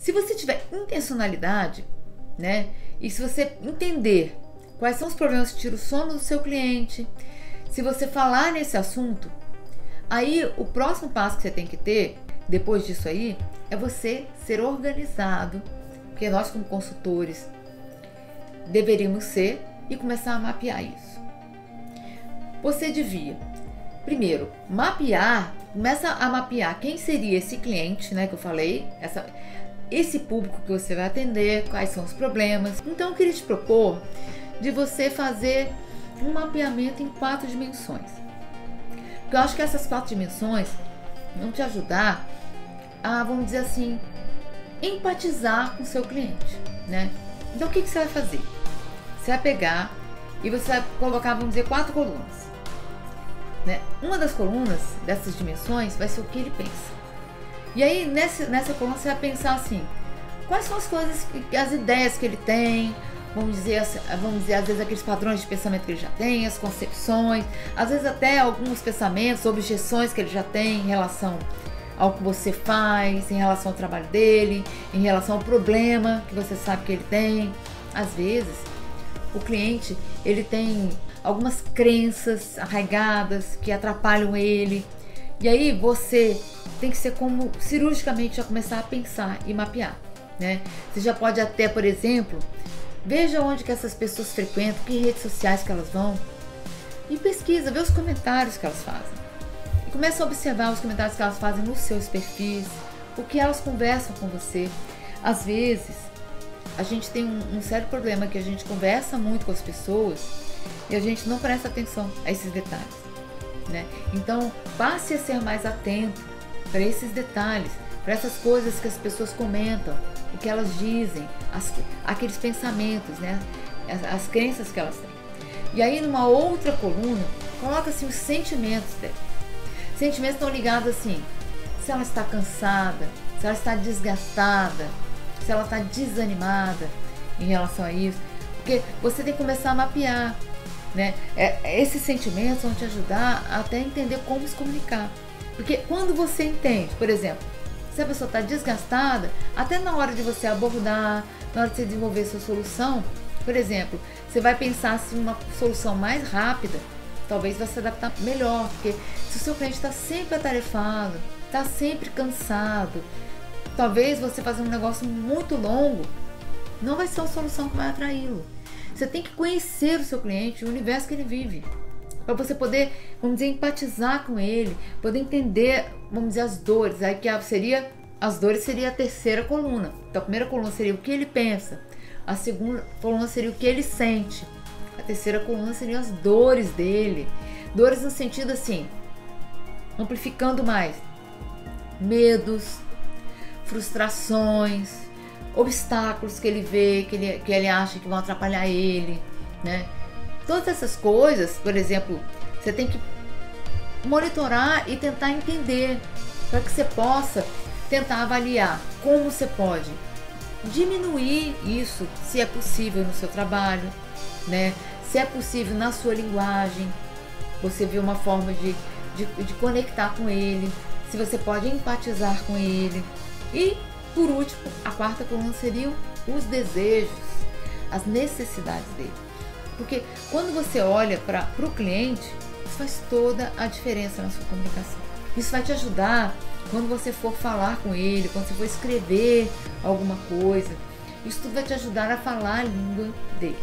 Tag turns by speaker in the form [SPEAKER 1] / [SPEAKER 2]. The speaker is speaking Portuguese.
[SPEAKER 1] Se você tiver intencionalidade, né, e se você entender quais são os problemas que tiram o sono do seu cliente, se você falar nesse assunto, aí o próximo passo que você tem que ter, depois disso aí, é você ser organizado, porque nós como consultores deveríamos ser, e começar a mapear isso. Você devia, primeiro, começa a mapear quem seria esse cliente, né, que eu falei, esse público que você vai atender, quais são os problemas. Então eu queria te propor de você fazer um mapeamento em 4 dimensões. Porque eu acho que essas 4 dimensões vão te ajudar a, vamos dizer assim, empatizar com o seu cliente, né? Então o que você vai fazer? Você vai pegar e você vai colocar, vamos dizer, 4 colunas, né? Uma das colunas dessas dimensões vai ser o que ele pensa. E aí nessa coluna você vai pensar assim, quais são as coisas, as ideias que ele tem, vamos dizer, às vezes aqueles padrões de pensamento que ele já tem, as concepções, às vezes até alguns pensamentos, objeções que ele já tem em relação ao que você faz, em relação ao trabalho dele, em relação ao problema que você sabe que ele tem. Às vezes o cliente, ele tem algumas crenças arraigadas que atrapalham ele, e aí você tem que ser como cirurgicamente já começar a pensar e mapear, né? Você já pode até, por exemplo, veja onde que essas pessoas frequentam, que redes sociais que elas vão, e pesquisa, vê os comentários que elas fazem. E começa a observar os comentários que elas fazem nos seus perfis, o que elas conversam com você. Às vezes, a gente tem um sério problema, que a gente conversa muito com as pessoas e a gente não presta atenção a esses detalhes, né? Então, passe a ser mais atento para esses detalhes, para essas coisas que as pessoas comentam, o que elas dizem, aqueles pensamentos, né? As crenças que elas têm. E aí, numa outra coluna, coloca assim os sentimentos dela. Sentimentos estão ligados assim, se ela está cansada, se ela está desgastada, se ela está desanimada em relação a isso, porque você tem que começar a mapear, né? Esses sentimentos vão te ajudar até entender como se comunicar. Porque quando você entende, por exemplo, se a pessoa está desgastada, até na hora de você abordar, na hora de você desenvolver sua solução, por exemplo, você vai pensar assim, uma solução mais rápida, talvez vai se adaptar melhor, porque se o seu cliente está sempre atarefado, está sempre cansado, talvez você fazer um negócio muito longo não vai ser uma solução que vai atraí-lo. Você tem que conhecer o seu cliente, o universo que ele vive, para você poder, vamos dizer, empatizar com ele, poder entender, vamos dizer, as dores. Aí as dores seria a terceira coluna. Então a primeira coluna seria o que ele pensa, a segunda coluna seria o que ele sente, a terceira coluna seriam as dores dele. Dores no sentido assim, amplificando mais, medos, frustrações, obstáculos que ele vê, que ele acha que vão atrapalhar ele, né? Todas essas coisas, por exemplo, você tem que monitorar e tentar entender, para que você possa tentar avaliar como você pode diminuir isso, se é possível no seu trabalho, né? Se é possível na sua linguagem, você vê uma forma de conectar com ele, se você pode empatizar com ele. E, por último, a quarta coluna seriam os desejos, as necessidades dele. Porque quando você olha para o cliente, isso faz toda a diferença na sua comunicação. Isso vai te ajudar quando você for falar com ele, quando você for escrever alguma coisa. Isso tudo vai te ajudar a falar a língua dele.